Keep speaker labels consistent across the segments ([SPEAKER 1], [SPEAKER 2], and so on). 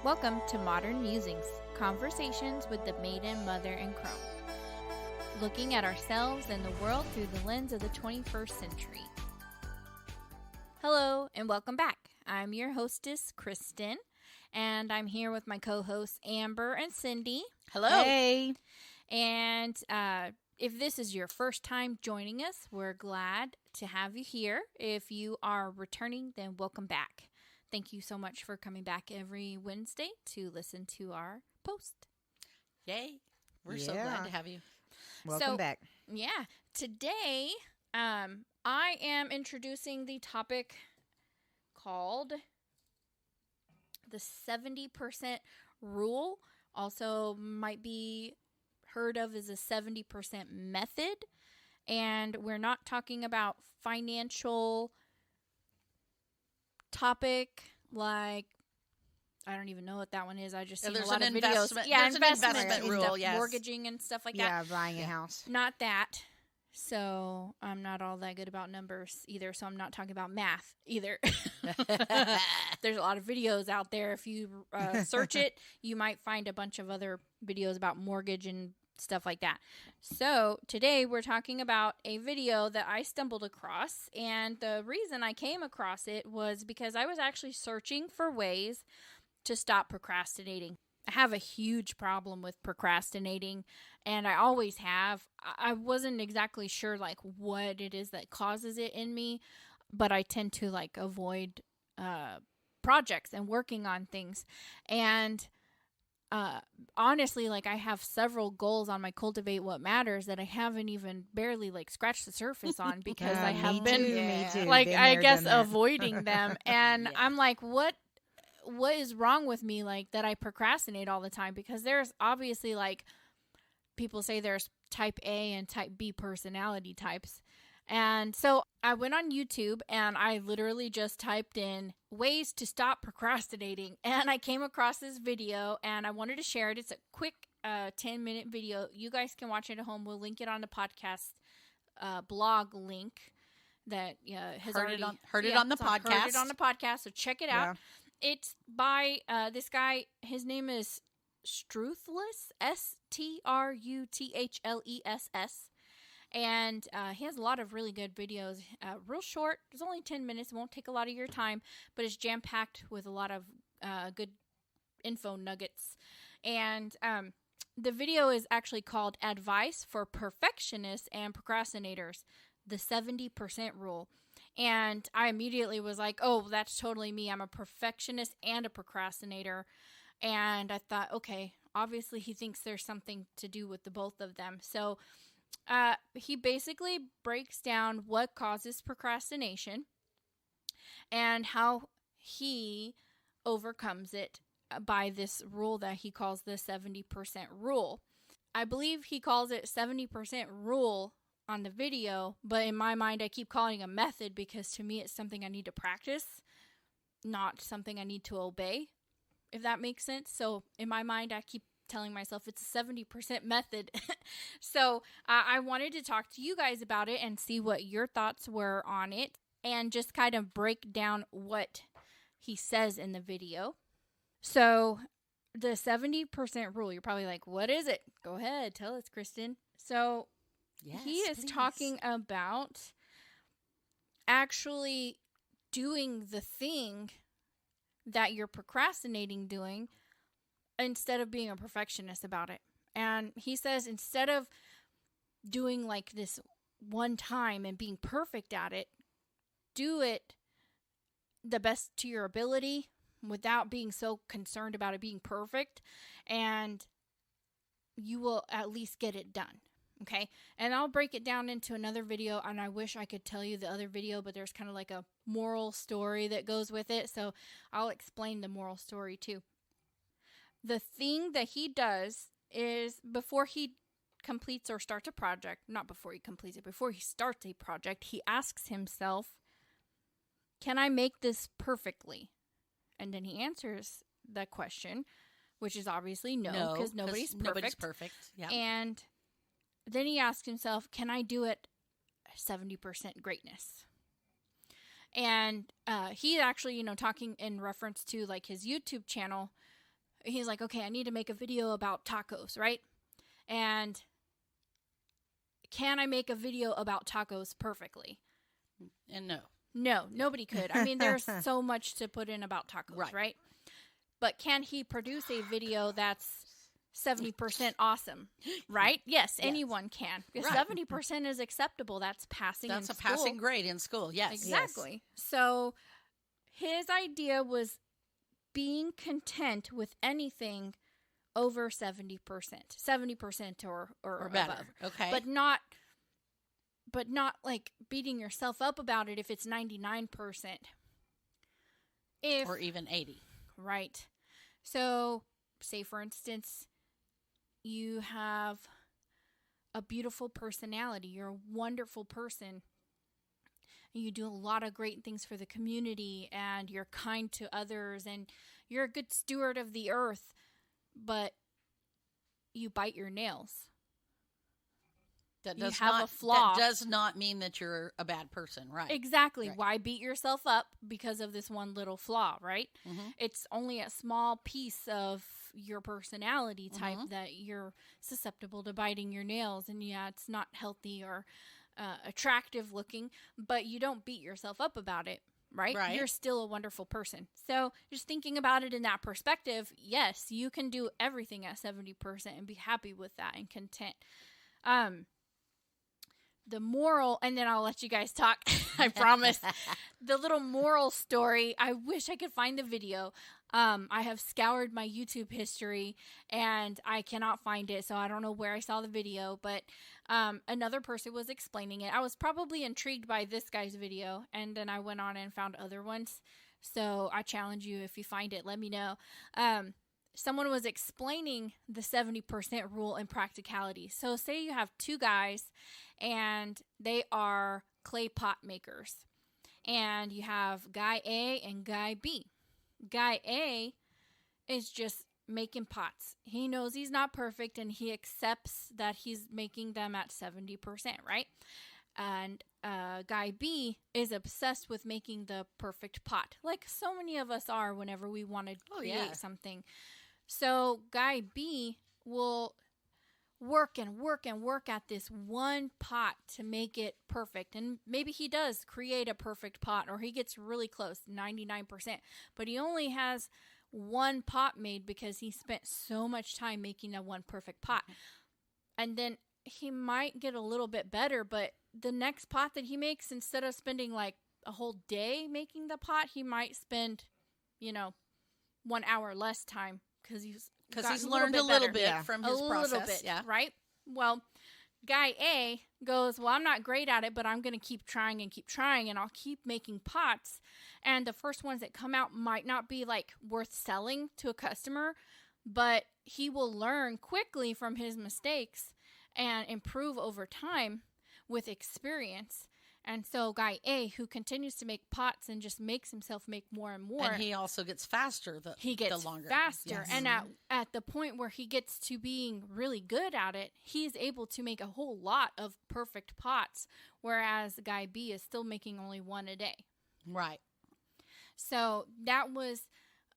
[SPEAKER 1] Welcome to Modern Musings, conversations with the maiden, mother, and crone. Looking at ourselves and the world through the lens of the 21st century. Hello, and welcome back. I'm your hostess, Kristen, and I'm here with my co-hosts, Amber and Cindy.
[SPEAKER 2] Hello.
[SPEAKER 3] Hey.
[SPEAKER 1] And if this is your first time joining us, we're glad to have you here. If you are returning, then welcome back. Thank you so much for coming back every Wednesday to listen to our post.
[SPEAKER 2] Yay. We're so glad to have you.
[SPEAKER 3] Welcome back.
[SPEAKER 1] Yeah. Today, I am introducing the topic called the 70% rule. Also might be heard of as a 70% method. And we're not talking about financial topic, like I don't even know what that one is. I just seen a lot of videos.
[SPEAKER 2] Yeah, investment rule,
[SPEAKER 1] stuff, mortgaging and stuff like that.
[SPEAKER 3] Yeah, buying a house.
[SPEAKER 1] Not that. So I'm not all that good about numbers either. So I'm not talking about math either. There's a lot of videos out there. If you search it, you might find a bunch of other videos about mortgage and stuff like that. So today we're talking about a video that I stumbled across, and the reason I came across it was because I was actually searching for ways to stop procrastinating. I have a huge problem with procrastinating, and I always have. I wasn't exactly sure like what it is that causes it in me, but I tend to like avoid projects and working on things. And honestly, like I have several goals on my Cultivate What Matters that I haven't even barely like scratched the surface on because I have been like, I guess, avoiding them. And I'm like, what is wrong with me, like that I procrastinate all the time? Because there's obviously, like, people say there's type A and type B personality types. And so I went on YouTube and I literally just typed in ways to stop procrastinating. And I came across this video and I wanted to share it. It's a quick 10-minute video. You guys can watch it at home. We'll link it on the podcast blog link that has
[SPEAKER 2] heard
[SPEAKER 1] already
[SPEAKER 2] heard it on the podcast.
[SPEAKER 1] Heard it on the podcast. So check it out. It's by this guy. His name is Struthless, Struthles. And he has a lot of really good videos. Real short. It's only 10 minutes. It won't take a lot of your time, but it's jam-packed with a lot of good info nuggets. And the video is actually called Advice for Perfectionists and Procrastinators, the 70% Rule. And I immediately was like, oh, that's totally me. I'm a perfectionist and a procrastinator. And I thought, okay, obviously he thinks there's something to do with the both of them. So he basically breaks down what causes procrastination and how he overcomes it by this rule that he calls the 70% rule. I believe he calls it 70% rule on the video, but in my mind I keep calling it a method because to me it's something I need to practice, not something I need to obey, if that makes sense. So in my mind I keep telling myself it's a 70% method. So I wanted to talk to you guys about it and see what your thoughts were on it and just kind of break down what he says in the video. So the 70% rule, you're probably like, what is it? Go ahead, tell us, Kristen. So he is talking about actually doing the thing that you're procrastinating doing instead of being a perfectionist about it. And he says instead of doing like this one time and being perfect at it, do it the best to your ability without being so concerned about it being perfect, and you will at least get it done. Okay, and I'll break it down into another video, and I wish I could tell you the other video, but there's kind of like a moral story that goes with it, so I'll explain the moral story too. The thing that he does is before he completes or starts a project, not before he completes it, before he starts a project, he asks himself, can I make this perfectly? And then he answers that question, which is obviously no, because nobody's perfect.
[SPEAKER 2] Yeah.
[SPEAKER 1] And then he asks himself, can I do it 70% greatness? And he actually, talking in reference to like his YouTube channel, he's like, okay, I need to make a video about tacos, right? And can I make a video about tacos perfectly?
[SPEAKER 2] And no.
[SPEAKER 1] No, nobody could. I mean, there's so much to put in about tacos, right? But can he produce a video that's 70% awesome, right? Yes, anyone can. If 70% is acceptable, that's passing in school.
[SPEAKER 2] That's a passing grade in school, yes.
[SPEAKER 1] Exactly. Yes. So his idea was being content with anything over 70%. 70% or
[SPEAKER 2] better.
[SPEAKER 1] Above.
[SPEAKER 2] Okay.
[SPEAKER 1] But not like beating yourself up about it if it's 99%.
[SPEAKER 2] Or even 80.
[SPEAKER 1] Right. So, say for instance, you have a beautiful personality. You're a wonderful person. You do a lot of great things for the community, and you're kind to others, and you're a good steward of the earth, but you bite your nails.
[SPEAKER 2] That does
[SPEAKER 1] a flaw.
[SPEAKER 2] That does not mean that you're a bad person, right?
[SPEAKER 1] Exactly. Right. Why beat yourself up because of this one little flaw, right? Mm-hmm. It's only a small piece of your personality type that you're susceptible to biting your nails, and yeah, it's not healthy or attractive looking, but you don't beat yourself up about it, right? You're still a wonderful person. So just thinking about it in that perspective, yes, you can do everything at 70% and be happy with that and content. The moral, and then I'll let you guys talk, I promise. The little moral story, I wish I could find the video. I have scoured my YouTube history, and I cannot find it, so I don't know where I saw the video, but another person was explaining it. I was probably intrigued by this guy's video, and then I went on and found other ones. So I challenge you, if you find it, let me know. Someone was explaining the 70% rule in practicality. So say you have two guys and they are clay pot makers. And you have guy A and guy B. Guy A is just making pots. He knows he's not perfect and he accepts that he's making them at 70%, right? And guy B is obsessed with making the perfect pot, like so many of us are whenever we want to create something. So guy B will work and work and work at this one pot to make it perfect. And maybe he does create a perfect pot, or he gets really close, 99%. But he only has one pot made because he spent so much time making that one perfect pot. And then he might get a little bit better, but the next pot that he makes, instead of spending like a whole day making the pot, he might spend, 1 hour less time. Because he's
[SPEAKER 2] learned a little bit from his process. A little bit,
[SPEAKER 1] right? Well, guy A goes, well, I'm not great at it, but I'm going to keep trying, and I'll keep making pots. And the first ones that come out might not be, like, worth selling to a customer, but he will learn quickly from his mistakes and improve over time with experience. And so guy A, who continues to make pots and just makes himself make more and more.
[SPEAKER 2] And he also gets faster the longer.
[SPEAKER 1] Faster. Yes. And at the point where he gets to being really good at it, he's able to make a whole lot of perfect pots, whereas guy B is still making only one a day.
[SPEAKER 2] Right.
[SPEAKER 1] So that was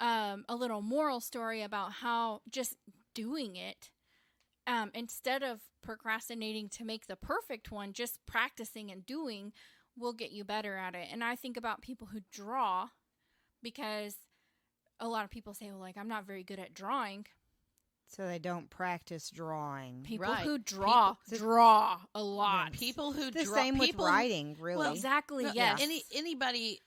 [SPEAKER 1] a little moral story about how just doing it, instead of procrastinating to make the perfect one, just practicing and doing will get you better at it. And I think about people who draw, because a lot of people say, well, like, I'm not very good at drawing.
[SPEAKER 3] So they don't practice drawing.
[SPEAKER 1] People who draw a lot.
[SPEAKER 2] People who
[SPEAKER 3] the
[SPEAKER 2] draw.
[SPEAKER 3] Same with writing, really.
[SPEAKER 1] Well, exactly, yes.
[SPEAKER 2] Anybody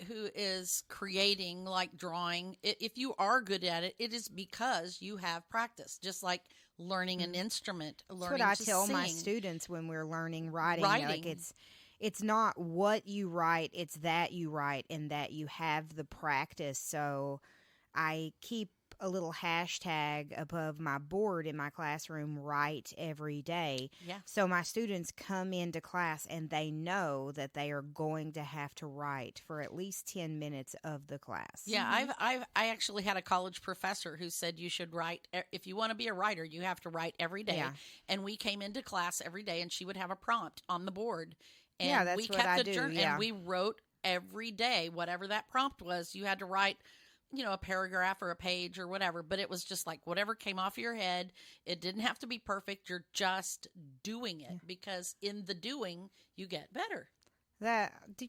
[SPEAKER 2] who is creating, like drawing, if you are good at it, it is because you have practice. Just like learning an instrument, learning to
[SPEAKER 3] That's what I tell
[SPEAKER 2] sing.
[SPEAKER 3] my students when we're learning writing. Like it's not what you write, it's that you write and that you have the practice. So I keep a little hashtag above my board in my classroom, write every day.
[SPEAKER 2] Yeah.
[SPEAKER 3] So my students come into class and they know that they are going to have to write for at least 10 minutes of the class.
[SPEAKER 2] Yeah, I actually had a college professor who said you should write. If you want to be a writer, you have to write every day. Yeah. And we came into class every day and she would have a prompt on the board. And
[SPEAKER 3] that's
[SPEAKER 2] we
[SPEAKER 3] what
[SPEAKER 2] kept
[SPEAKER 3] I
[SPEAKER 2] the
[SPEAKER 3] do.
[SPEAKER 2] journal and we wrote every day. Whatever that prompt was, you had to write a paragraph or a page or whatever, but it was just like whatever came off your head. It didn't have to be perfect. You're just doing it because in the doing, you get better.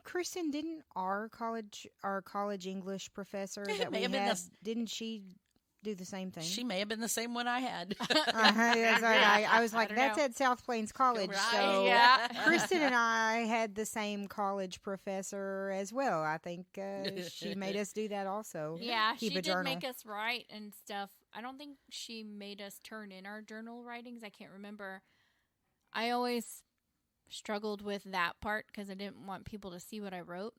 [SPEAKER 3] Kristen, didn't our college English professor that we had, didn't she do the same thing?
[SPEAKER 2] She may have been the same one I had.
[SPEAKER 3] I was like, that's at South Plains College.
[SPEAKER 2] Right.
[SPEAKER 3] So
[SPEAKER 1] Yeah.
[SPEAKER 3] Kristen and I had the same college professor as well. I think she made us do that also.
[SPEAKER 1] Yeah,
[SPEAKER 3] Keep
[SPEAKER 1] she
[SPEAKER 3] a
[SPEAKER 1] did
[SPEAKER 3] journal.
[SPEAKER 1] make us write and stuff. I don't think she made us turn in our journal writings. I can't remember. I always struggled with that part because I didn't want people to see what I wrote.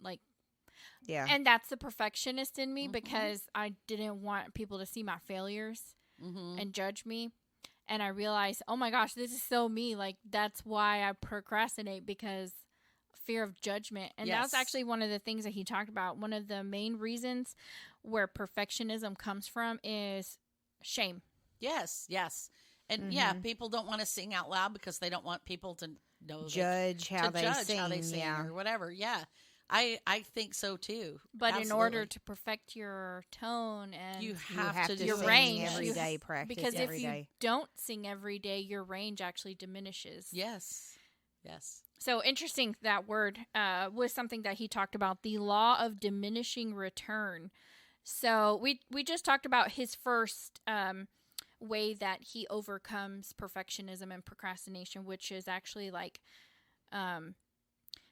[SPEAKER 3] Yeah.
[SPEAKER 1] And that's the perfectionist in me because I didn't want people to see my failures and judge me. And I realized, oh my gosh, this is so me. That's why I procrastinate, because fear of judgment. And that was actually one of the things that he talked about. One of the main reasons where perfectionism comes from is shame.
[SPEAKER 2] Yes. And people don't want to sing out loud because they don't want people to know
[SPEAKER 3] judge how they sing
[SPEAKER 2] or whatever. Yeah. I think so too.
[SPEAKER 1] But
[SPEAKER 2] Absolutely.
[SPEAKER 1] in order to perfect your tone and
[SPEAKER 2] you have to
[SPEAKER 1] your
[SPEAKER 2] sing
[SPEAKER 1] range
[SPEAKER 3] every day, practice
[SPEAKER 1] because
[SPEAKER 3] every
[SPEAKER 1] if
[SPEAKER 3] day.
[SPEAKER 1] you don't sing every day, your range actually diminishes.
[SPEAKER 2] Yes.
[SPEAKER 1] So interesting, that word was something that he talked about, the law of diminishing return. So we just talked about his first way that he overcomes perfectionism and procrastination, which is actually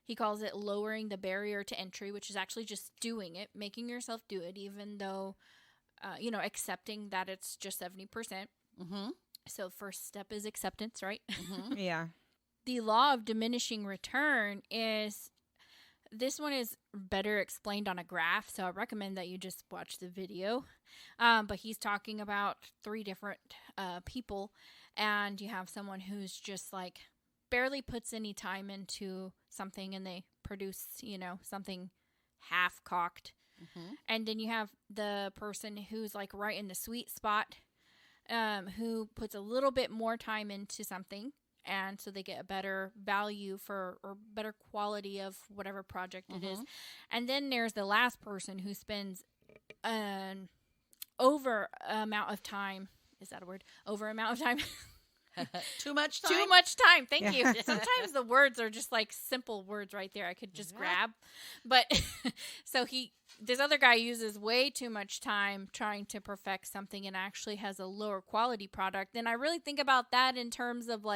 [SPEAKER 1] he calls it lowering the barrier to entry, which is actually just doing it, making yourself do it, even though, accepting that it's just 70%. So first step is acceptance, right?
[SPEAKER 3] Yeah.
[SPEAKER 1] The law of diminishing return this one is better explained on a graph, so I recommend that you just watch the video. But he's talking about 3 different people, and you have someone who's just barely puts any time into something and they produce, something half-cocked. And then you have the person who's right in the sweet spot, who puts a little bit more time into something, and so they get a better value or better quality of whatever project it is. And then there's the last person who spends an over amount of time. Is that a word? Over amount of time?
[SPEAKER 2] Too much time?
[SPEAKER 1] Too much time. Thank you. Sometimes the words are just simple words right there I could just grab. But so this other guy uses way too much time trying to perfect something and actually has a lower quality product. And I really think about that in terms of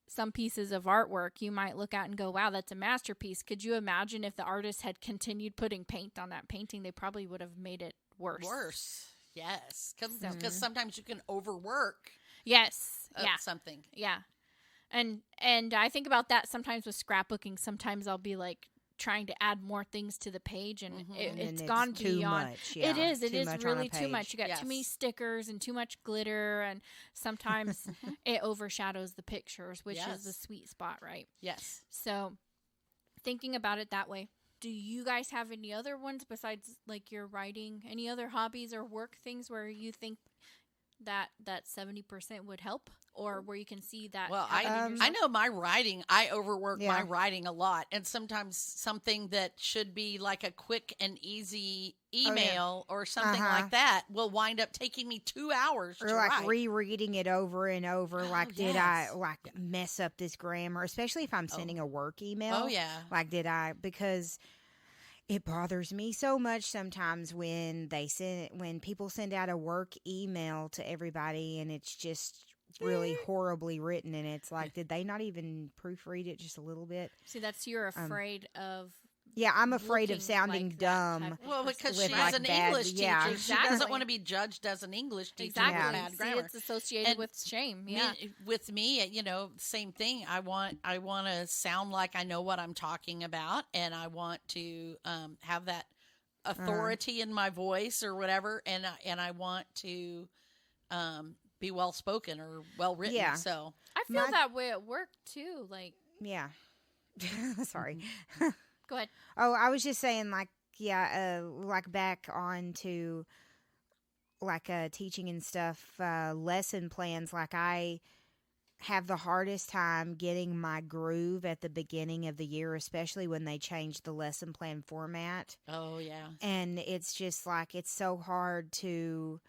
[SPEAKER 1] some pieces of artwork you might look at and go, wow, that's a masterpiece. Could you imagine if the artist had continued putting paint on that painting? They probably would have made it worse.
[SPEAKER 2] Yes. Because sometimes you can overwork.
[SPEAKER 1] Yes.
[SPEAKER 2] Something.
[SPEAKER 1] Yeah. And I think about that sometimes with scrapbooking. Sometimes I'll be trying to add more things to the page, and it's gone
[SPEAKER 3] too
[SPEAKER 1] beyond.
[SPEAKER 3] Much. Yeah.
[SPEAKER 1] It is
[SPEAKER 3] much
[SPEAKER 1] really too much. You got
[SPEAKER 2] Yes.
[SPEAKER 1] too many stickers and too much glitter, and sometimes it overshadows the pictures, which is the sweet spot, right?
[SPEAKER 2] Yes.
[SPEAKER 1] So thinking about it that way. Do you guys have any other ones besides your writing? Any other hobbies or work things where you think that 70% would help, or where you can see that?
[SPEAKER 2] Well, I know my writing, I overwork my writing a lot, and sometimes something that should be a quick and easy email or something like that will wind up taking me 2 hours
[SPEAKER 3] or
[SPEAKER 2] to write.
[SPEAKER 3] rereading it over and over. Did I mess up this grammar, especially if I'm sending a work email?
[SPEAKER 2] Oh yeah.
[SPEAKER 3] Did I? Because it bothers me so much sometimes when people send out a work email to everybody and it's just really horribly written, and it's did they not even proofread it just a little bit?
[SPEAKER 1] See, that's you're afraid of.
[SPEAKER 3] Yeah, I'm afraid of
[SPEAKER 1] looking
[SPEAKER 3] sounding
[SPEAKER 1] like that
[SPEAKER 3] dumb.
[SPEAKER 2] Well, because
[SPEAKER 3] with,
[SPEAKER 2] she's an
[SPEAKER 3] bad,
[SPEAKER 2] English teacher.
[SPEAKER 3] yeah.
[SPEAKER 2] She
[SPEAKER 1] Exactly.
[SPEAKER 2] doesn't want to be judged as an English teacher
[SPEAKER 1] Exactly.
[SPEAKER 2] with bad
[SPEAKER 1] See,
[SPEAKER 2] grammar.
[SPEAKER 1] it's associated
[SPEAKER 2] And
[SPEAKER 1] with shame. Yeah.
[SPEAKER 2] With me, same thing. I want to sound like I know what I'm talking about, and I want to have that authority in my voice or whatever, and I want to be well spoken or well written.
[SPEAKER 3] Yeah.
[SPEAKER 2] So
[SPEAKER 1] I feel that way at work too.
[SPEAKER 3] Yeah. Sorry.
[SPEAKER 1] Go ahead.
[SPEAKER 3] Oh, I was just saying, back on to teaching and stuff, lesson plans. I have the hardest time getting my groove at the beginning of the year, especially when they change the lesson plan format.
[SPEAKER 2] Oh, yeah.
[SPEAKER 3] And it's just like, it's so hard to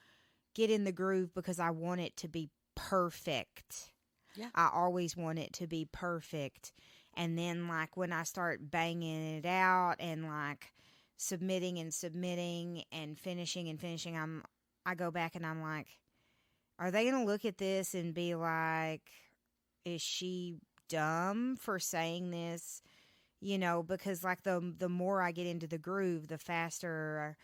[SPEAKER 3] get in the groove because I want it to be perfect.
[SPEAKER 2] Yeah.
[SPEAKER 3] I always want it to be perfect. And then, like, when I start banging it out and, like, submitting and finishing, I go back and I'm like, are they going to look at this and be like, is she dumb for saying this? You know, because, like, the more I get into the groove, the faster,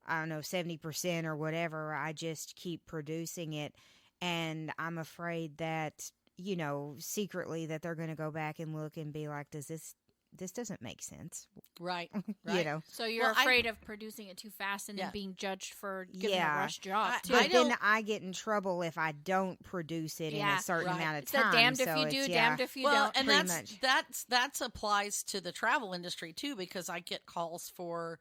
[SPEAKER 3] I don't know, 70% or whatever, I just keep producing it. And I'm afraid that, you know, secretly that they're going to go back and look and be like, this doesn't make sense.
[SPEAKER 2] Right.
[SPEAKER 3] You know.
[SPEAKER 1] So you're afraid of producing it too fast and then being judged for giving a rush job.
[SPEAKER 3] But then I get in trouble if I don't produce it in a certain amount of time.
[SPEAKER 1] It's damned if you do, damned if you don't.
[SPEAKER 2] And that's applies to the travel industry too, because I get calls for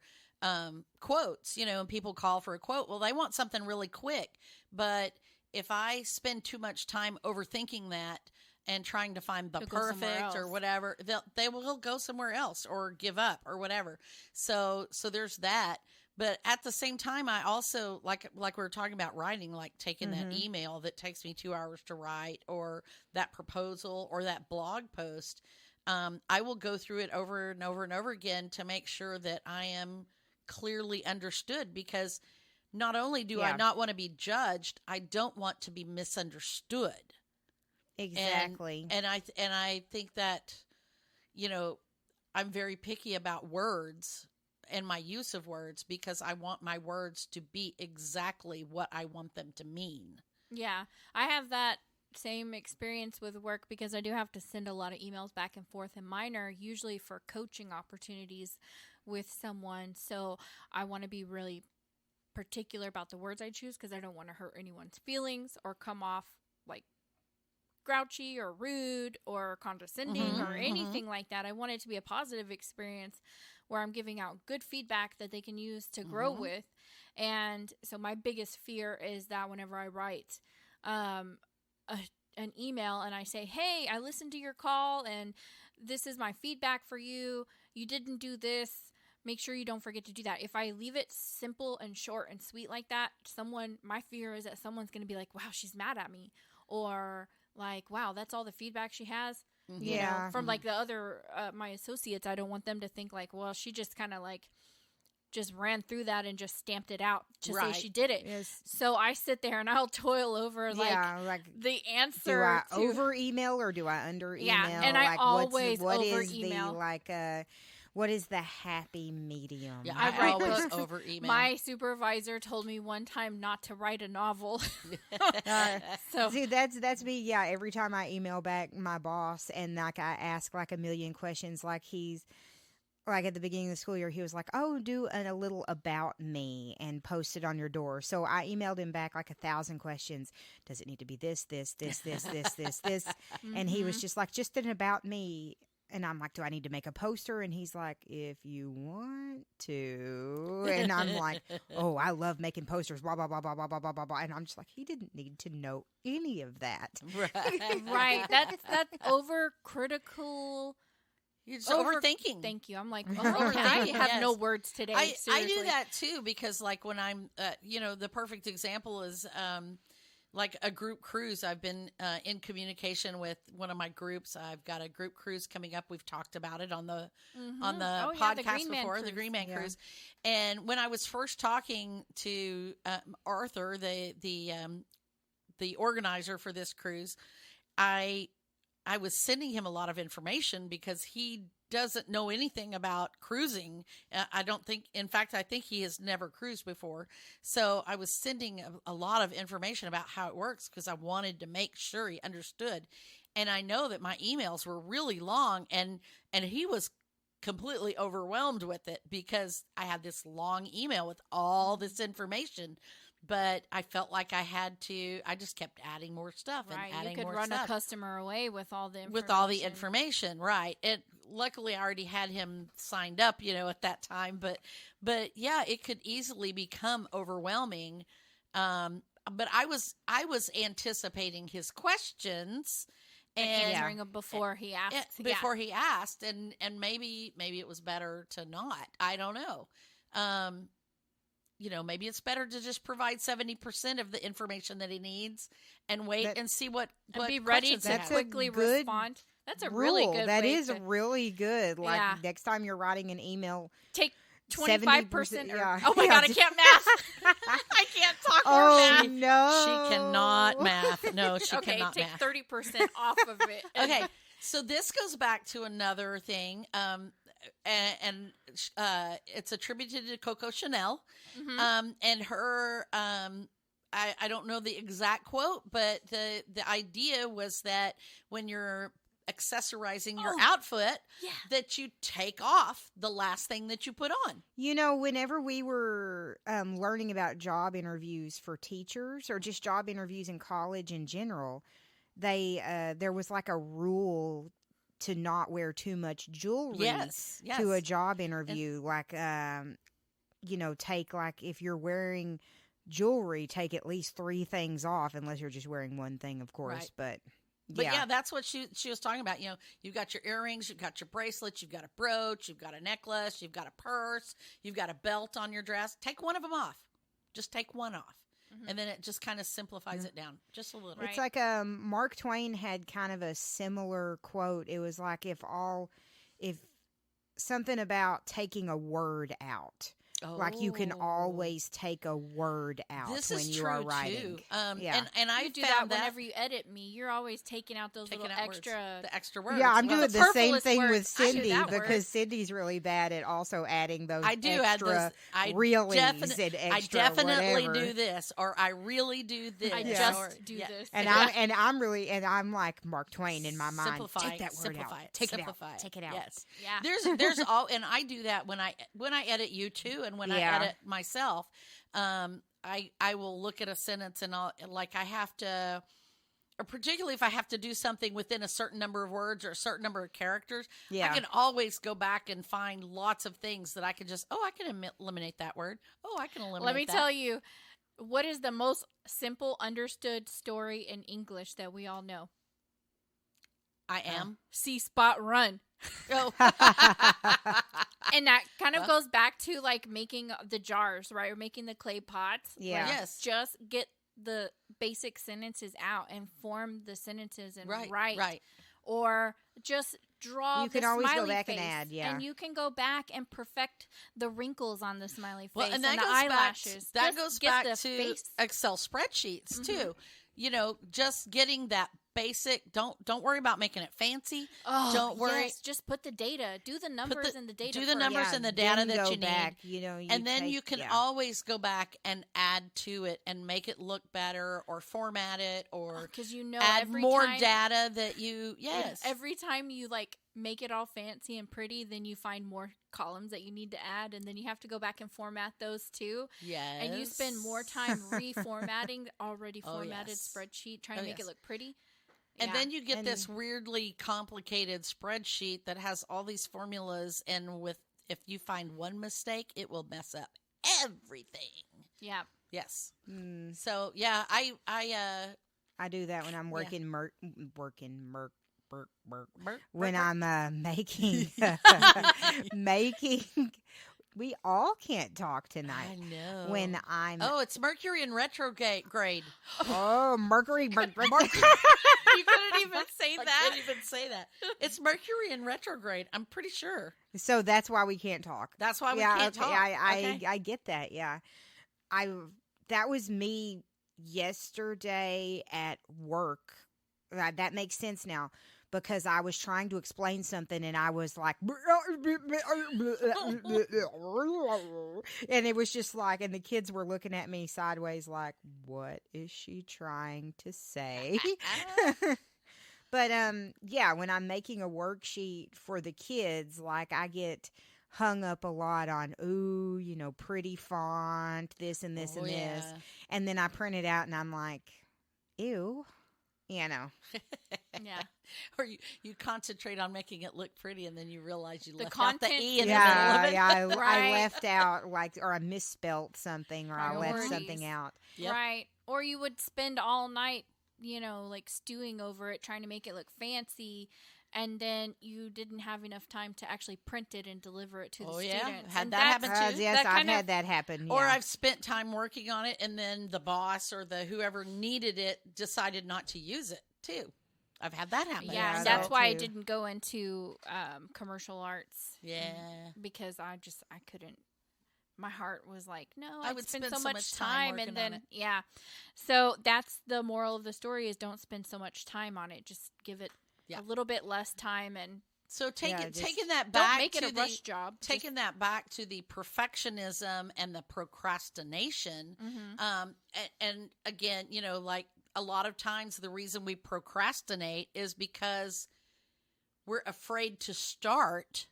[SPEAKER 2] quotes, you know, and people call for a quote. Well, they want something really quick, but if I spend too much time overthinking that and trying to find the perfect or whatever, they will go somewhere else or give up or whatever. So there's that. But at the same time, I also, like we were talking about writing, like taking that email that takes me 2 hours to write, or that proposal or that blog post, I will go through it over and over and over again to make sure that I am clearly understood, because not only do I not want to be judged, I don't want to be misunderstood.
[SPEAKER 3] Exactly.
[SPEAKER 2] And I think that, you know, I'm very picky about words and my use of words, because I want my words to be exactly what I want them to mean.
[SPEAKER 1] Yeah. I have that same experience with work, because I do have to send a lot of emails back and forth, and mine are usually for coaching opportunities with someone. So I want to be really particular about the words I choose, because I don't want to hurt anyone's feelings or come off like grouchy or rude or condescending or anything like that. I want it to be a positive experience where I'm giving out good feedback that they can use to grow with. And so my biggest fear is that whenever I write an email and I say, hey, I listened to your call and this is my feedback for you. You didn't do this. Make sure you don't forget to do that. If I leave it simple and short and sweet like that, my fear is that someone's going to be like, wow, she's mad at me. Or like, wow, that's all the feedback she has. You know, from like the other, my associates, I don't want them to think like, well, she just kind of like just ran through that and just stamped it out to say she did it.
[SPEAKER 3] Yes.
[SPEAKER 1] So I sit there and I'll toil over like the answer.
[SPEAKER 3] Do I over email or do I under email?
[SPEAKER 1] Yeah, and I always over email.
[SPEAKER 3] What is the happy medium?
[SPEAKER 2] Yeah, I always over email.
[SPEAKER 1] My supervisor told me one time not to write a novel.
[SPEAKER 3] So see, that's me. Yeah, every time I email back my boss and like I ask like a million questions, like he's like at the beginning of the school year, he was like, "Oh, do a little about me and post it on your door." So I emailed him back like 1,000 questions. Does it need to be this? And he was just like, just an about me. And I'm like, do I need to make a poster? And he's like, if you want to. And I'm like, oh, I love making posters, blah, blah, blah, blah, blah, blah, blah, blah, blah. And I'm just like, he didn't need to know any of that.
[SPEAKER 1] Right. That's overcritical.
[SPEAKER 2] You're just overthinking.
[SPEAKER 1] Thank you. I'm like, I have no words today.
[SPEAKER 2] I do that too, because like when I'm, the perfect example is, like a group cruise. I've been in communication with one of my groups. I've got a group cruise coming up. We've talked about it on the podcast before, the Green Man Cruise. And when I was first talking to Arthur, the organizer for this cruise, I was sending him a lot of information because he doesn't know anything about cruising. I think he has never cruised before. So I was sending a lot of information about how it works because I wanted to make sure he understood. And I know that my emails were really long, and he was completely overwhelmed with it because I had this long email with all this information. But I felt like I just kept adding more stuff and adding more stuff.
[SPEAKER 1] You could run a customer away with all the information.
[SPEAKER 2] Right. And luckily I already had him signed up, at that time. But yeah, it could easily become overwhelming. But I was anticipating his questions,
[SPEAKER 1] answering him before he asked.
[SPEAKER 2] Before he asked, and maybe it was better to not. I don't know. Maybe it's better to just provide 70% of the information that he needs and wait and see what
[SPEAKER 1] be ready to quickly respond. That's a really good.
[SPEAKER 3] That is really good. Like next time you're writing an email,
[SPEAKER 1] take 25%.
[SPEAKER 3] Yeah.
[SPEAKER 1] Oh my God, I can't math. I can't talk more math.
[SPEAKER 3] No,
[SPEAKER 2] she cannot math. No, she cannot
[SPEAKER 1] take
[SPEAKER 2] math.
[SPEAKER 1] 30% off of it.
[SPEAKER 2] Okay, so this goes back to another thing, and it's attributed to Coco Chanel, and her. I don't know the exact quote, but the idea was that when you're accessorizing your outfit, that you take off the last thing that you put on.
[SPEAKER 3] Whenever we were learning about job interviews for teachers or just job interviews in college in general, there was like a rule to not wear too much jewelry to a job interview. Take if you're wearing jewelry, take at least 3 things off, unless you're just wearing one thing, of course.
[SPEAKER 2] Right. But that's what she was talking about. You've got your earrings, you've got your bracelets, you've got a brooch, you've got a necklace, you've got a purse, you've got a belt on your dress. Take one of them off. Just take one off. And then it just kind of simplifies it down just a little.
[SPEAKER 3] It's like Mark Twain had kind of a similar quote. It was like if something about taking a word out. Like you can always take a word out when you are writing.
[SPEAKER 2] Too. And I
[SPEAKER 1] do that whenever you edit me. You're always taking out those little
[SPEAKER 2] the extra words.
[SPEAKER 3] Yeah, I'm doing the same thing with Cindy because Cindy's really bad at also adding those extra reallys and extra
[SPEAKER 2] I definitely
[SPEAKER 3] whatever.
[SPEAKER 2] do this, or I really do this.
[SPEAKER 1] I just do this.
[SPEAKER 3] And I'm like Mark Twain in my mind.
[SPEAKER 2] Simplify,
[SPEAKER 3] take that word out. Take it out.
[SPEAKER 2] Yes.
[SPEAKER 1] Yeah.
[SPEAKER 2] There's all, and I do that when I edit you too. And when I edit myself, I will look at a sentence and I have to, or particularly if I have to do something within a certain number of words or a certain number of characters, I can always go back and find lots of things that I can just, I can eliminate that word. I can eliminate that.
[SPEAKER 1] Let me tell you, what is the most simple understood story in English that we all know?
[SPEAKER 2] I am.
[SPEAKER 1] See Spot Run. And that kind of goes back to like making the jars, right? Or making the clay pots.
[SPEAKER 3] Yeah.
[SPEAKER 2] Yes.
[SPEAKER 1] Just get the basic sentences out and form the sentences and write.
[SPEAKER 2] Right.
[SPEAKER 1] Or just draw
[SPEAKER 3] you can
[SPEAKER 1] the
[SPEAKER 3] always
[SPEAKER 1] smiley
[SPEAKER 3] go back
[SPEAKER 1] face.
[SPEAKER 3] and add,
[SPEAKER 1] And you can go back and perfect the wrinkles on the smiley face
[SPEAKER 2] and that
[SPEAKER 1] the eyelashes.
[SPEAKER 2] That goes back to Excel spreadsheets too. Just getting that basic. Don't worry about making it fancy. Don't worry.
[SPEAKER 1] Yes, just put the data. Do the numbers and the data.
[SPEAKER 2] Do the numbers and the data that you
[SPEAKER 3] back,
[SPEAKER 2] need. And then you can always go back and add to it and make it look better, or format it, or
[SPEAKER 1] because
[SPEAKER 2] add
[SPEAKER 1] every
[SPEAKER 2] more
[SPEAKER 1] time,
[SPEAKER 2] data that you. Yes.
[SPEAKER 1] Every time you make it all fancy and pretty, then you find more columns that you need to add, and then you have to go back and format those too.
[SPEAKER 2] Yes.
[SPEAKER 1] And you spend more time reformatting already formatted spreadsheet, trying to make it look pretty.
[SPEAKER 2] And then you get this weirdly complicated spreadsheet that has all these formulas, and if you find one mistake, it will mess up everything.
[SPEAKER 1] Yeah.
[SPEAKER 2] Yes. So I
[SPEAKER 3] do that when I'm working when I'm making we all can't talk tonight.
[SPEAKER 2] I know.
[SPEAKER 3] When I'm
[SPEAKER 2] it's Mercury in retrograde.
[SPEAKER 3] Mercury.
[SPEAKER 2] You couldn't even say that. I couldn't even say that. It's Mercury in retrograde. I'm pretty sure.
[SPEAKER 3] So that's why we can't talk.
[SPEAKER 2] That's why we can't talk.
[SPEAKER 3] I get that. Yeah. That was me yesterday at work. That makes sense now. Because I was trying to explain something and I was like, and it was just like, and the kids were looking at me sideways like, what is she trying to say? But when I'm making a worksheet for the kids, I get hung up a lot on, pretty font, this and this and this. And then I print it out and I'm like, ew.
[SPEAKER 1] Yeah.
[SPEAKER 2] Or you concentrate on making it look pretty, and then you realize you left out the E in the
[SPEAKER 3] middle
[SPEAKER 2] of it.
[SPEAKER 3] Yeah, I left out or I misspelt something, or I left something out.
[SPEAKER 1] Yep. Right. Or you would spend all night like stewing over it, trying to make it look fancy, and then you didn't have enough time to actually print it and deliver it to the students.
[SPEAKER 2] Had
[SPEAKER 1] and
[SPEAKER 2] that happen too?
[SPEAKER 3] Yes, I've had that happen.
[SPEAKER 2] Or I've spent time working on it, and then the boss or the whoever needed it decided not to use it too. I've had that happen.
[SPEAKER 1] Yeah, and that's why I didn't go into commercial arts.
[SPEAKER 2] Yeah.
[SPEAKER 1] Because I couldn't. My heart was like, no,
[SPEAKER 2] I would
[SPEAKER 1] spend so much time
[SPEAKER 2] and
[SPEAKER 1] then So that's the moral of the story: is don't spend so much time on it. Just give it a little bit less time, and
[SPEAKER 2] so taking that back,
[SPEAKER 1] don't make it a rush job.
[SPEAKER 2] Taking that back to the perfectionism and the procrastination, and again, like a lot of times the reason we procrastinate is because we're afraid to start.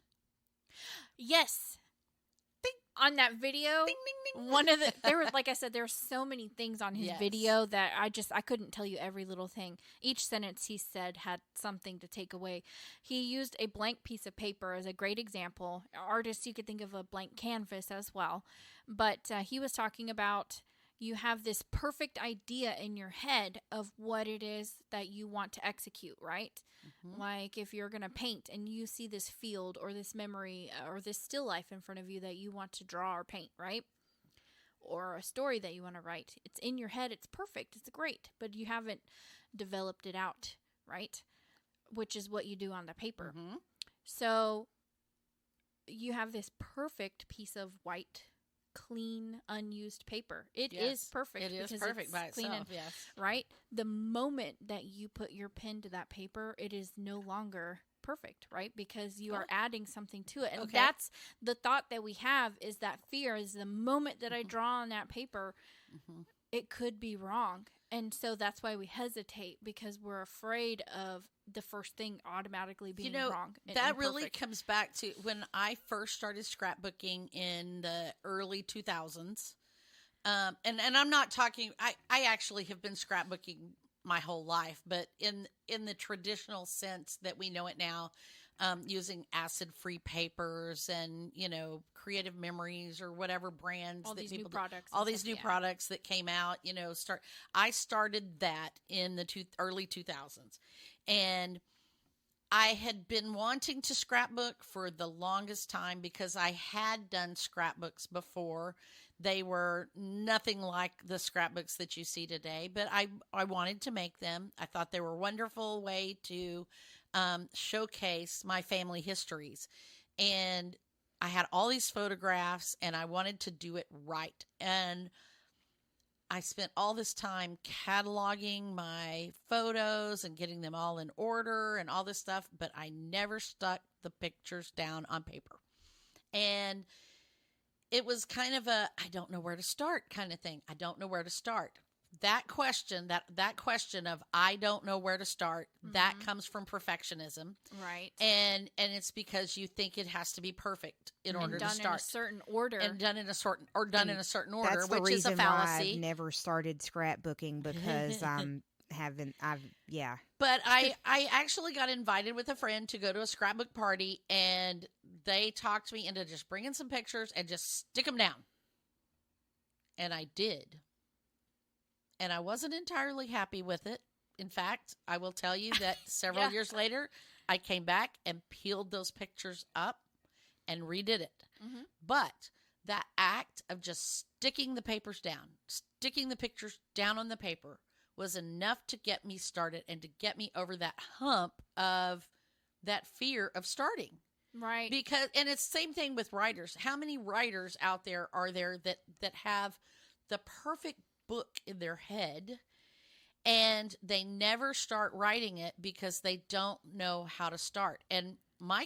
[SPEAKER 1] Yes. On that video,
[SPEAKER 2] ding, ding, ding.
[SPEAKER 1] one of there were, like I said, there were so many things on his video that I couldn't tell you every little thing. Each sentence he said had something to take away. He used a blank piece of paper as a great example. Artists, you could think of a blank canvas as well. But he was talking about, you have this perfect idea in your head of what it is that you want to execute, right? Mm-hmm. Like if you're going to paint and you see this field or this memory or this still life in front of you that you want to draw or paint, right? Or a story that you want to write. It's in your head. It's perfect. It's great. But you haven't developed it out, right? Which is what you do on the paper.
[SPEAKER 2] Mm-hmm.
[SPEAKER 1] So you have this perfect piece of white, clean, unused paper. It is perfect.
[SPEAKER 2] It is perfect by itself, yes.
[SPEAKER 1] Right? The moment that you put your pen to that paper, it is no longer perfect, right? Because you are adding something to it. And that's the thought that we have, is that fear is the moment that I draw on that paper, it could be wrong. And so that's why we hesitate, because we're afraid of the first thing automatically being wrong.
[SPEAKER 2] That really comes back to when I first started scrapbooking in the early 2000s. And I'm not talking, I actually have been scrapbooking my whole life, but in the traditional sense that we know it now, using acid-free papers and, Creative Memories or whatever brands
[SPEAKER 1] all
[SPEAKER 2] that
[SPEAKER 1] these
[SPEAKER 2] people
[SPEAKER 1] new products,
[SPEAKER 2] all these new products that came out, I started that in the early 2000s. And I had been wanting to scrapbook for the longest time because I had done scrapbooks before. They were nothing like the scrapbooks that you see today, but I wanted to make them. I thought they were a wonderful way to showcase my family histories. And I had all these photographs and I wanted to do it right. And I spent all this time cataloging my photos and getting them all in order and all this stuff, but I never stuck the pictures down on paper. And it was kind of a, I don't know where to start kind of thing. I don't know where to start. That question, that question of I don't know where to start, that comes from perfectionism.
[SPEAKER 1] Right.
[SPEAKER 2] And it's because you think it has to be perfect in order to start.
[SPEAKER 1] Done in a certain order.
[SPEAKER 2] And done in a certain order,
[SPEAKER 3] that's the
[SPEAKER 2] which is a
[SPEAKER 3] reason
[SPEAKER 2] fallacy.
[SPEAKER 3] Why I've never started scrapbooking, because
[SPEAKER 2] But I actually got invited with a friend to go to a scrapbook party, and they talked me into just bringing some pictures and just stick them down. And I did. And I wasn't entirely happy with it. In fact, I will tell you that several years later, I came back and peeled those pictures up and redid it. Mm-hmm. But that act of just sticking the pictures down on the paper was enough to get me started and to get me over that hump of that fear of starting.
[SPEAKER 1] Right.
[SPEAKER 2] And it's the same thing with writers. How many writers out there are there that have the perfect book in their head and they never start writing it because they don't know how to start? And my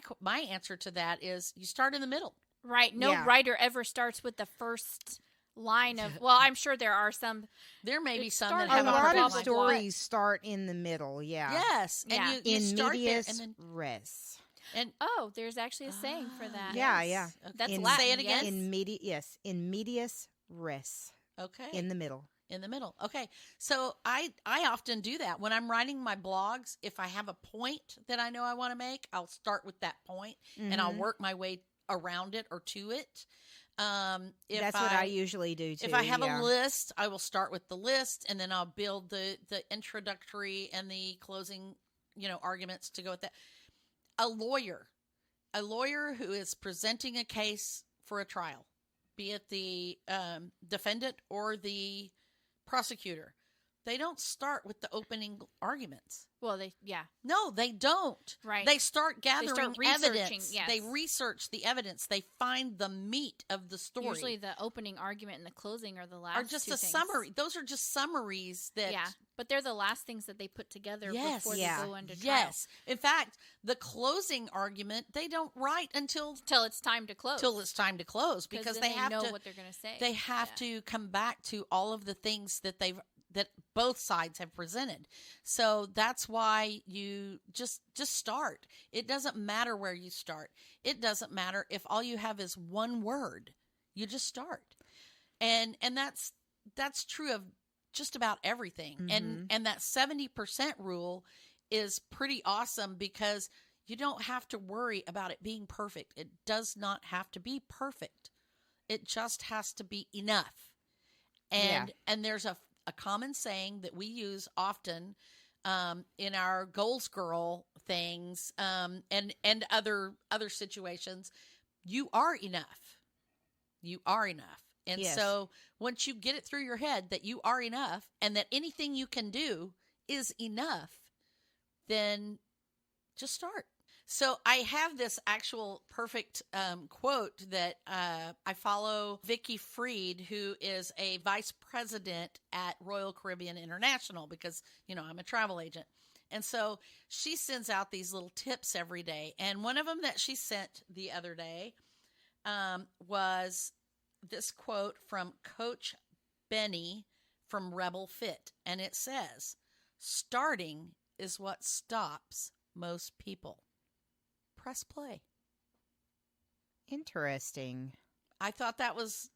[SPEAKER 2] answer to that is you start in the middle.
[SPEAKER 1] Right. No writer ever starts with the first line of, well, I'm sure there are some.
[SPEAKER 2] There may be some that
[SPEAKER 3] a
[SPEAKER 2] have
[SPEAKER 3] lot of
[SPEAKER 2] line.
[SPEAKER 3] stories start in the middle. Yeah.
[SPEAKER 2] Yes. And you start there and then
[SPEAKER 3] res.
[SPEAKER 2] And
[SPEAKER 1] there's actually a saying for that.
[SPEAKER 3] Yeah, yeah.
[SPEAKER 2] Okay.
[SPEAKER 1] That's
[SPEAKER 2] Latin. Say it again.
[SPEAKER 3] In medias res.
[SPEAKER 2] Okay.
[SPEAKER 3] In the middle.
[SPEAKER 2] In the middle. Okay. So I often do that. When I'm writing my blogs, if I have a point that I know I want to make, I'll start with that point and I'll work my way around it or to it.
[SPEAKER 3] That's what I usually do too.
[SPEAKER 2] If I have a list, I will start with the list, and then I'll build the introductory and the closing, arguments to go with that. A lawyer who is presenting a case for a trial, be it the defendant or the prosecutor, they don't start with the opening arguments.
[SPEAKER 1] Well,
[SPEAKER 2] No, they don't.
[SPEAKER 1] Right.
[SPEAKER 2] They start gathering evidence.
[SPEAKER 1] Yes.
[SPEAKER 2] They research the evidence. They find the meat of the story.
[SPEAKER 1] Usually the opening argument and the closing are the last
[SPEAKER 2] Are just a summary. Those are just summaries that...
[SPEAKER 1] Yeah, but they're the last things that they put together before they go into trial.
[SPEAKER 2] Yes. In fact, the closing argument, they don't write until
[SPEAKER 1] it's time to close.
[SPEAKER 2] Till it's time to close, because they have
[SPEAKER 1] know
[SPEAKER 2] to
[SPEAKER 1] what they're going to say.
[SPEAKER 2] They have to come back to all of the things that both sides have presented. So that's why you just start. It doesn't matter where you start. It doesn't matter if all you have is one word. You just start. And that's true of just about everything.
[SPEAKER 3] Mm-hmm.
[SPEAKER 2] And that 70% rule is pretty awesome, because you don't have to worry about it being perfect. It does not have to be perfect. It just has to be enough. And there's a common saying that we use often in our Goals Girl things and other situations. You are enough. You are enough. And so once you get it through your head that you are enough and that anything you can do is enough, then just start. So I have this actual perfect quote that I follow Vicky Freed, who is a vice president at Royal Caribbean International, because, I'm a travel agent. And so she sends out these little tips every day. And one of them that she sent the other day was this quote from Coach Benny from Rebel Fit. And it says, "Starting is what stops most people." Press play.
[SPEAKER 3] Interesting.
[SPEAKER 2] I thought that was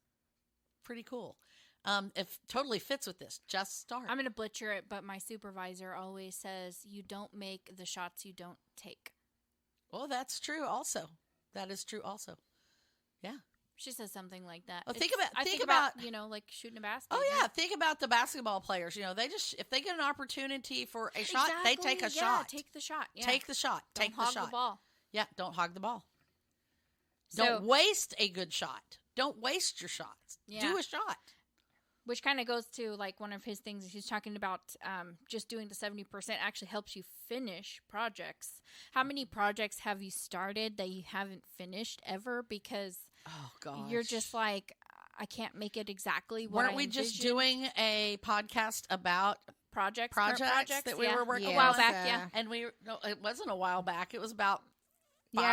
[SPEAKER 2] pretty cool. It totally fits with this. Just start.
[SPEAKER 1] I'm going to butcher it, but my supervisor always says, you don't make the shots you don't take.
[SPEAKER 2] Well, that's true also. That is true also. Yeah.
[SPEAKER 1] She says something like that.
[SPEAKER 2] Oh, think about
[SPEAKER 1] like shooting a basket.
[SPEAKER 2] Oh yeah, think about the basketball players. They just, if they get an opportunity for a shot, they take a shot.
[SPEAKER 1] Take the shot. Yeah.
[SPEAKER 2] Take the shot.
[SPEAKER 1] Don't hog the ball.
[SPEAKER 2] Yeah, don't hog the ball.
[SPEAKER 1] So,
[SPEAKER 2] don't waste a good shot. Don't waste your shots.
[SPEAKER 1] Yeah.
[SPEAKER 2] Do a shot.
[SPEAKER 1] Which kind of goes to like one of his things. He's talking about just doing the 70% actually helps you finish projects. How many projects have you started that you haven't finished ever? Because you're just like, I can't make it exactly what
[SPEAKER 2] Weren't we just doing a podcast about
[SPEAKER 1] projects
[SPEAKER 2] that we were working
[SPEAKER 1] a while back?
[SPEAKER 2] And it wasn't a while back. It was about 4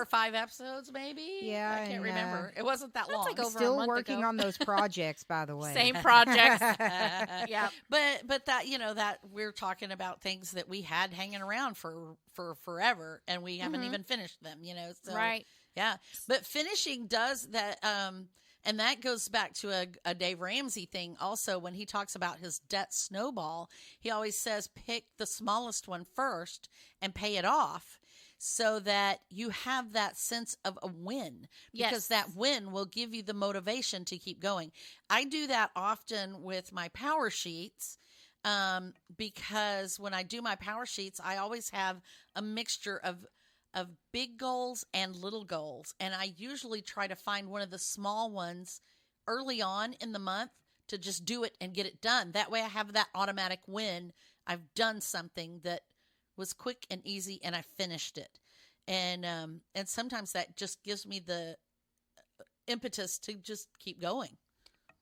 [SPEAKER 2] or 5 episodes, maybe.
[SPEAKER 3] Yeah,
[SPEAKER 2] I can't remember. It wasn't that long.
[SPEAKER 1] Like over
[SPEAKER 3] Still
[SPEAKER 1] a month
[SPEAKER 3] working
[SPEAKER 1] ago.
[SPEAKER 3] on those projects, by the way.
[SPEAKER 1] Same projects. Yeah,
[SPEAKER 2] but that that we're talking about things that we had hanging around for forever, and we haven't even finished them. So,
[SPEAKER 1] right.
[SPEAKER 2] Yeah, but finishing does that. And that goes back to a Dave Ramsey thing also. When he talks about his debt snowball, he always says pick the smallest one first and pay it off, so that you have that sense of a win, because that win will give you the motivation to keep going. I do that often with my power sheets, because when I do my power sheets, I always have a mixture of big goals and little goals. And I usually try to find one of the small ones early on in the month to just do it and get it done. That way I have that automatic win. I've done something that was quick and easy, and I finished it. And sometimes that just gives me the impetus to just keep going.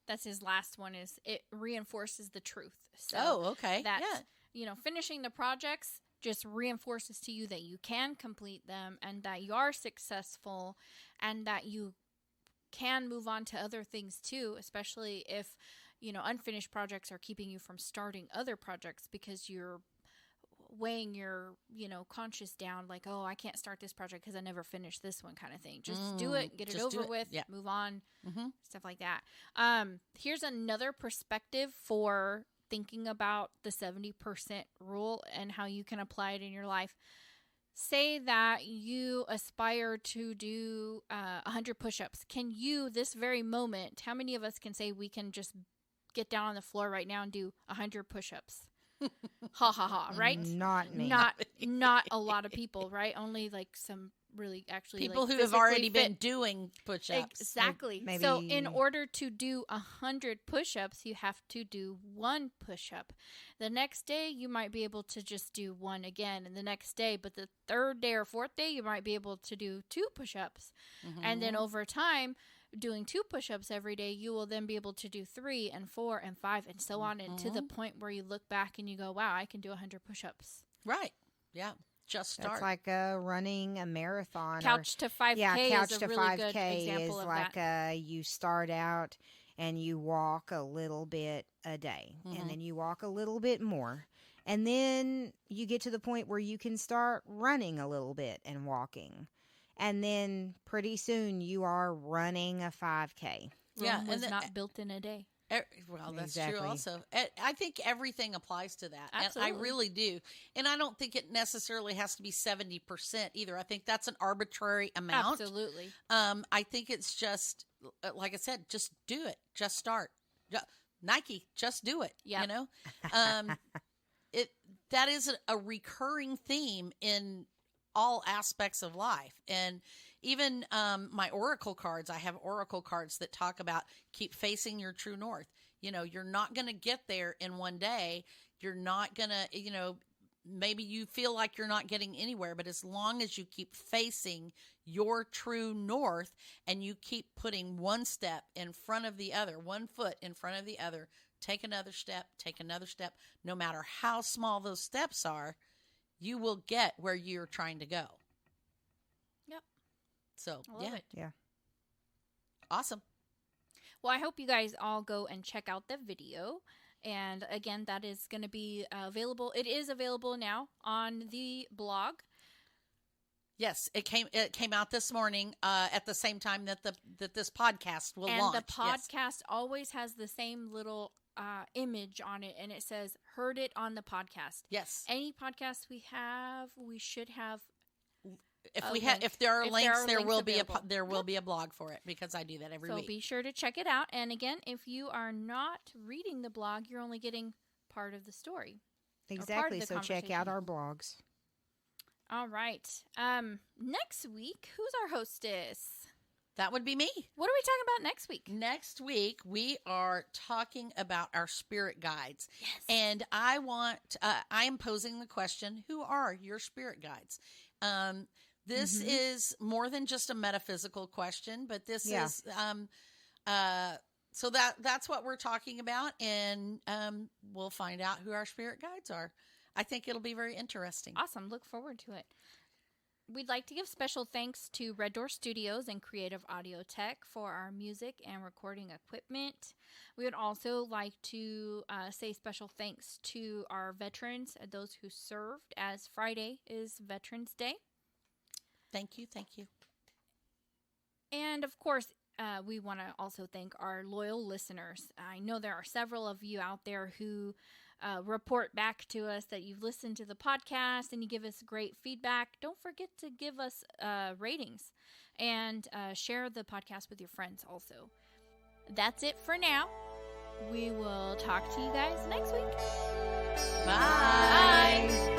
[SPEAKER 1] That's his last one. Is it reinforces the truth.
[SPEAKER 2] So okay.
[SPEAKER 1] That, finishing the projects just reinforces to you that you can complete them and that you are successful and that you can move on to other things too, especially if, unfinished projects are keeping you from starting other projects because you're weighing your, conscience down like, oh, I can't start this project because I never finished this one kind of thing. Just do it, get it over with, move on, stuff like that. Here's another perspective for thinking about the 70% rule and how you can apply it in your life. say that you aspire to do 100 push-ups. Can you, this very moment, how many of us can say we can just get down on the floor right now and do 100 push-ups? Ha ha ha, right?
[SPEAKER 3] Not me.
[SPEAKER 1] Not a lot of people, right? Only like some really actually
[SPEAKER 2] people
[SPEAKER 1] like
[SPEAKER 2] who have already been doing push-ups.
[SPEAKER 1] Exactly.
[SPEAKER 3] Maybe.
[SPEAKER 1] So in order to do 100 push-ups, you have to do 1 push-up. The next day you might be able to just do 1 again, and the next day, but the 3rd day or 4th day you might be able to do 2 push-ups.
[SPEAKER 2] Mm-hmm.
[SPEAKER 1] And then over time, doing 2 push-ups every day, you will then be able to do 3 and 4 and 5 and so on, and to the point where you look back and you go, wow, I can do 100 push-ups.
[SPEAKER 2] Right. Yeah. Just start.
[SPEAKER 3] That's like running a marathon.
[SPEAKER 1] Couch to 5K
[SPEAKER 3] couch
[SPEAKER 1] is a
[SPEAKER 3] to
[SPEAKER 1] really
[SPEAKER 3] 5K
[SPEAKER 1] good example
[SPEAKER 3] is
[SPEAKER 1] of
[SPEAKER 3] like
[SPEAKER 1] that.
[SPEAKER 3] You start out and you walk a little bit a day, and then you walk a little bit more. And then you get to the point where you can start running a little bit and walking. And then pretty soon you are running a 5K.
[SPEAKER 1] Rome was not built in a day.
[SPEAKER 2] Well, that's
[SPEAKER 3] Exactly.
[SPEAKER 2] true also. I think everything applies to that.
[SPEAKER 1] Absolutely.
[SPEAKER 2] And I really do. And I don't think it necessarily has to be 70% either. I think that's an arbitrary amount.
[SPEAKER 1] Absolutely.
[SPEAKER 2] I think it's just, like I said, just do it. Just start. Nike, just do it.
[SPEAKER 1] Yep.
[SPEAKER 2] You know? That is a recurring theme in all aspects of life. And even my oracle cards, I have oracle cards that talk about keep facing your true north. You know, you're not going to get there in one day. You're not going to, you know, maybe you feel like you're not getting anywhere, but as long as you keep facing your true north and you keep putting one step in front of the other, one foot in front of the other, take another step, no matter how small those steps are, you will get where you're trying to go.
[SPEAKER 1] Yep.
[SPEAKER 2] So,
[SPEAKER 1] I love it.
[SPEAKER 3] Yeah.
[SPEAKER 2] Awesome.
[SPEAKER 1] Well, I hope you guys all go and check out the video. And again, that is going to be available. It is available now on the blog.
[SPEAKER 2] Yes, it came out this morning at the same time that this podcast will launch.
[SPEAKER 1] And the podcast always has the same little image on it, and it says "Heard it on the podcast."
[SPEAKER 2] Yes.
[SPEAKER 1] Any podcast we should have.
[SPEAKER 2] If there are links, there will
[SPEAKER 1] available.
[SPEAKER 2] be a blog for it, because I do that every week.
[SPEAKER 1] So be sure to check it out. And again, if you are not reading the blog, you're only getting part of the story.
[SPEAKER 3] Exactly.
[SPEAKER 1] the
[SPEAKER 3] So check out
[SPEAKER 1] conversation.
[SPEAKER 3] our blogs.
[SPEAKER 1] All right. Next week, who's our hostess?
[SPEAKER 2] That would be me.
[SPEAKER 1] What are we talking about next week?
[SPEAKER 2] Next week, we are talking about our spirit guides.
[SPEAKER 1] Yes.
[SPEAKER 2] And I am posing the question, who are your spirit guides? This is more than just a metaphysical question, but this is, so that's what we're talking about. And we'll find out who our spirit guides are. I think it'll be very interesting.
[SPEAKER 1] Awesome. Look forward to it. We'd like to give special thanks to Red Door Studios and Creative Audio Tech for our music and recording equipment. We would also like to say special thanks to our veterans, those who served, as Friday is Veterans Day.
[SPEAKER 2] Thank you. Thank you.
[SPEAKER 1] And of course, we want to also thank our loyal listeners. I know there are several of you out there who report back to us that you've listened to the podcast and you give us great feedback. Don't forget to give us ratings and share the podcast with your friends also. That's it for now. We will talk to you guys next week.
[SPEAKER 2] Bye.
[SPEAKER 1] Bye.